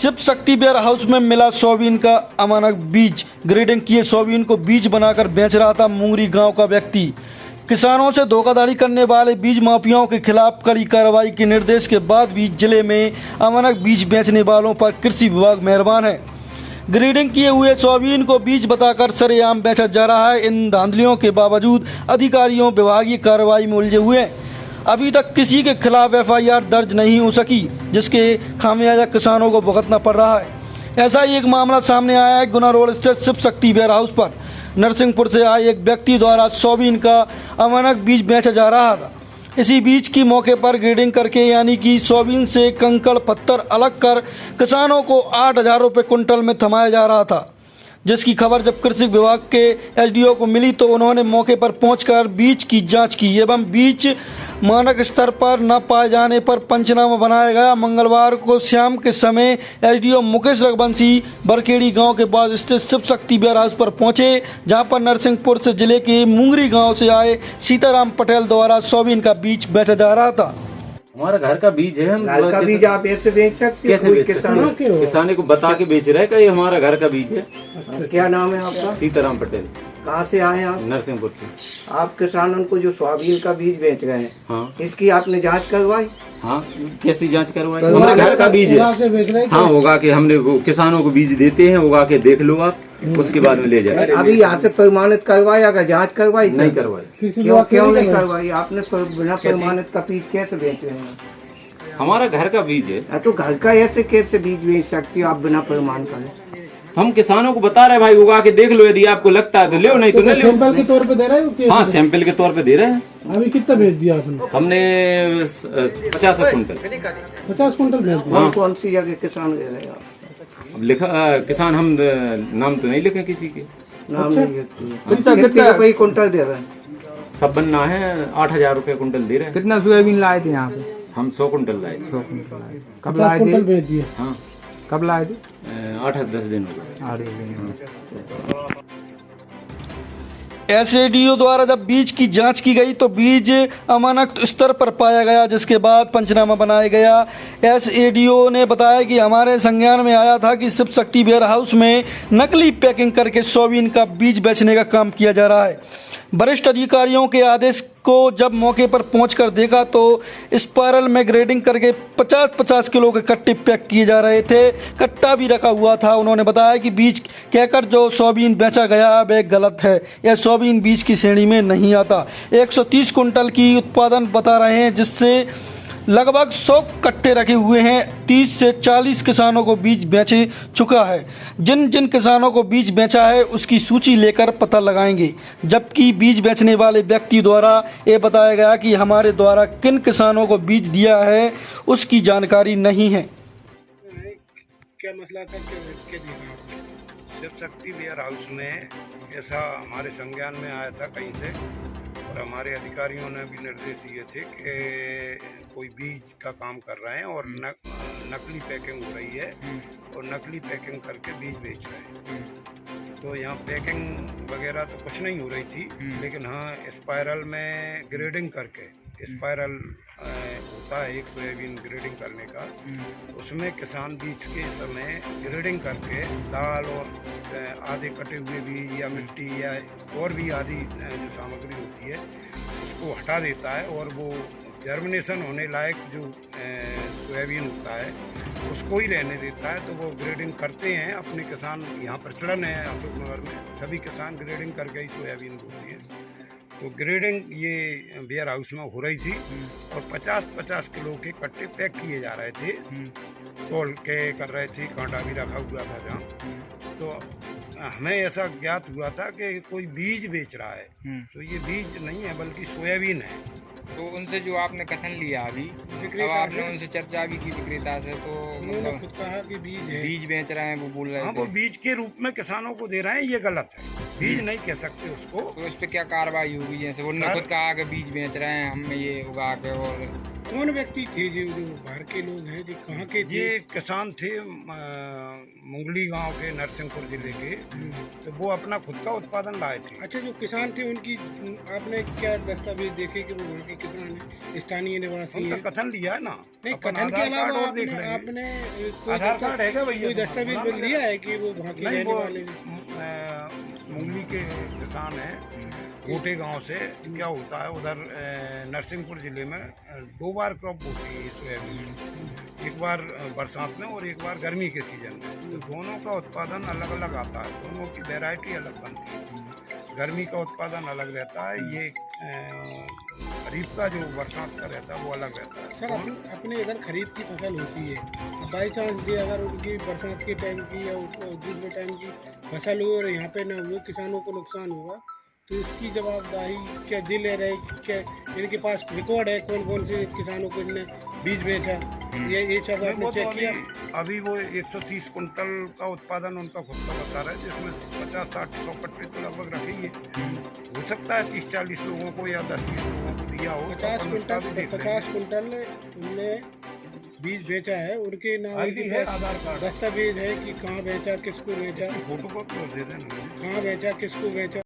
Shiv Shakti ware house में मिला soybean का अमानक बीज। ग्रेडिंग किए सोयाबीन को बीज बनाकर बेच रहा था मुंगरी गांव का व्यक्ति। किसानों से धोखाधड़ी करने वाले बीज माफियाओं के खिलाफ कड़ी कार्रवाई के निर्देश के बाद भी जिले में अमानक बीज बेचने वालों पर कृषि विभाग मेहरबान है। ग्रेडिंग किए हुए सोयाबीन को बीज बताकर सरेआम बेचा जा रहा है। इन धांधलियों के बावजूद अधिकारियों विभागीय कार्रवाई में उलझे हुए हैं। अभी तक किसी के खिलाफ एफआईआर दर्ज नहीं हो सकी, जिसके खामियाजा किसानों को भुगतना पड़ रहा है। ऐसा ही एक मामला सामने आया है गुना रोड स्थित शिव शक्ति वेयर हाउस पर। नरसिंहपुर से आए एक व्यक्ति द्वारा सोयाबीन का अमानक बीज बेचा जा रहा था। इसी बीज की मौके पर ग्रेडिंग करके यानी कि सोयाबीन से कंकड़ पत्थर अलग कर किसानों को 8,000 रुपये कुंटल में थमाया जा रहा था, जिसकी खबर जब कृषि विभाग के एसडीओ को मिली तो उन्होंने मौके पर पहुंचकर बीज की जांच की एवं बीज मानक स्तर पर न पाए जाने पर पंचनामा बनाया गया। मंगलवार को शाम के समय एसडीओ मुकेश रघुवंशी बरखेड़ी गांव के पास स्थित शिव शक्ति वेयर हाउस पर पहुंचे, जहां पर नरसिंहपुर से जिले के मुंगरी गांव से आए सीताराम पटेल द्वारा सोयाबीन का बीज बेचा जा रहा था। हमारा घर का बीज है, हम घर का बीज आप ऐसे बेच सकते हैं? कैसे बेच सकते हैं? किसानी को बता के बेच रहे हैं कि ये हमारा घर का बीज है। क्या नाम है आपका? सीताराम पटेल। कहाँ से आए आप? नरसिंहपुर से। आप किसानों को जो सोयाबीन का बीज बेच रहे हैं, हाँ, इसकी आपने जांच करवाई? हाँ, कैसी जांच करवाई? हमारा घर का बीज है। हाँ, उगा के हमने वो किसानों को बीज देते हैं, उगा के देख लो आप, उसके बाद में ले जाए। अभी यहाँ से प्रमाणित करवाया अगर जांच करवाई? नहीं करवाई। क्यों नहीं करवाई? आपने बिना प्रमाणित का बीज कैसे बेच रहे हैं? हमारा घर का बीज है। तो घर का ऐसे कैसे बीज बेच सकती हो आप बिना प्रमाण करे? हम किसानों को बता रहे हैं भाई, उगा के देख लो, यदि आपको लगता है तो ले, नहीं तो नहीं ले। सैंपल के तौर पे दे रहे हो? हाँ, सैंपल के तौर पे दे रहे हैं। अभी कितना भेज दिया आपने? हमने 50 कुंटल। 50 कुंटल भेज दिया। हाँ। कौन सी जगह किसान दे रहे हैं आप? अब लिखा किसान, हम नाम तो नहीं लिखे किसी के। नाम नहीं लिखते। कितने रुपये कुंटल दे रहे हैं? सब बनना है 8,000 रुपये कुंटल दे रहे हैं। कितना सोयाबीन लाए थे यहाँ पे? हम 100 कुंटल लाए। 100 कुंटल लाए। कब 50 लाए कुंटल थे? भेज दिए। हाँ, कब लाए थे? 8-10 दिन हो गए। 8 दिन। एसएडीओ द्वारा जब बीज की जांच की गई तो बीज अमानक स्तर पर पाया गया, जिसके बाद पंचनामा बनाया गया। एसएडीओ ने बताया कि हमारे संज्ञान में आया था कि शिव शक्ति वेयर हाउस में नकली पैकिंग करके सोयाबीन का बीज बेचने का काम किया जा रहा है। वरिष्ठ अधिकारियों के आदेश को जब मौके पर पहुंचकर देखा तो स्पाइरल में ग्रेडिंग करके 50-50 किलो के कट्टे पैक किए जा रहे थे। कट्टा भी रखा हुआ था। उन्होंने बताया कि बीज कहकर जो सोयाबीन बेचा गया वह गलत है। यह सोयाबीन बीज की श्रेणी में नहीं आता। 130 कुंटल की उत्पादन बता रहे हैं, जिससे लगभग 100 कट्टे रखे हुए हैं। 30 से 40 किसानों को बीज बेचे चुका है। जिन जिन किसानों को बीज बेचा है उसकी सूची लेकर पता लगाएंगे। जबकि बीज बेचने वाले व्यक्ति द्वारा ये बताया गया कि हमारे द्वारा किन किसानों को बीज दिया है उसकी जानकारी नहीं है। क्या मसला था? क्या शिव शक्ति वेयर हाउस में ऐसा हमारे संज्ञान में आया था कहीं से, और हमारे अधिकारियों ने भी निर्देश दिए थे कि कोई बीज का काम कर रहे हैं और नकली पैकिंग हो रही है और नकली पैकिंग करके बीज बेच रहे हैं। तो यहाँ पैकिंग वगैरह तो कुछ नहीं हो रही थी, लेकिन हाँ स्पाइरल में ग्रेडिंग करके, स्पाइरल होता है एक सोयाबीन ग्रेडिंग करने का, उसमें किसान बीज के समय ग्रेडिंग करके दाल और आधे कटे हुए बीज या मिट्टी या और भी आदि जो सामग्री होती है उसको हटा देता है और वो जर्मिनेशन होने लायक जो सोयाबीन होता है उसको ही रहने देता है। तो वो ग्रेडिंग करते हैं अपने किसान, यहाँ प्रचलन है अशोकनगर में, सभी किसान ग्रेडिंग करके ही सोयाबीन बोते हैं। तो ग्रेडिंग ये वेयर हाउस में हो रही थी और 50-50 किलो के कट्टे पैक किए जा रहे थे, तोल के कर रहे थे, कांटा भी रखा हुआ था जहाँ। तो हमें ऐसा ज्ञात हुआ था कि कोई बीज बेच रहा है, तो ये बीज नहीं है बल्कि सोयाबीन है। तो उनसे जो आपने कथन लिया अभी, अब आपने उनसे चर्चा भी की विक्रेता से, तो उन्होंने खुद कहा कि बीज है, बीज बेच रहे हैं, वो बोल रहे हैं। हाँ, वो बीज के रूप में किसानों को दे रहे हैं, ये गलत है। बीज नहीं कह सकते उसको। तो इस पे क्या कार्रवाई होगी? जैसे उन्होंने खुद कहा कि बीज बेच रहे हैं, हम ये उगा के और कौन व्यक्ति थे जो बाहर के लोग हैं, जो कहाँ के थे? ये किसान थे मुंगली गांव के, नरसिंहपुर जिले के। तो वो अपना खुद का उत्पादन लाए थे। अच्छा, जो किसान थे उनकी आपने क्या दस्तावेज देखे कि वो वहाँ के किसान हैं, स्थानीय निवासी उनका हैं? कथन लिया है ना। नहीं, अपन कथन के आधार कार्ड अलावा और देख आपने लेंगे। आपने आधार कार्ड है क्या भैया? कोई दस्तावेज मिल दिया है कि वो वहाँ के नहीं, रहने वो वाले हैं? मुंगली के किसान हैं, गोटे गांव से। क्या होता है उधर नरसिंहपुर जिले में 2 बार क्रॉप होती है सोयाबीन, एक बार बरसात में और एक बार गर्मी के सीजन में। तो दोनों का उत्पादन अलग अलग आता है, दोनों की वैरायटी अलग बनती है। गर्मी का उत्पादन अलग रहता है, ये खरीफ का जो बरसात का रहता है वो अलग रहता है। सर, अपने इधर खरीफ की फसल होती है, बाई चांस दे अगर उनकी बरसात के टाइम की या दूसरे टाइम की फसल हो और यहाँ पे ना हुए, किसानों को नुकसान होगा, तो इसकी जवाबदारी क्या दे ले रहे? क्या इनके पास रिकॉर्ड है कौन कौन से किसानों को इनने बीज बेचा? ये सब आपने चेक किया? अभी वो 130 कुंटल का उत्पादन उनका खुद का बता रहा है, जिसमें 50-60-100 कट्टे तो लगभग रखे ही है। हो सकता है 30-40 लोगों को या 10-20 लोगों को दिया हो। 50 कुंटल उनने बीज बेचा है, उनके नाम आईडी है, आधार कार्ड, दस्तावेज है कि कहाँ बेचा, किसको बेचा, फोटो कॉपी दे देना। कहाँ बेचा, किसको बेचा।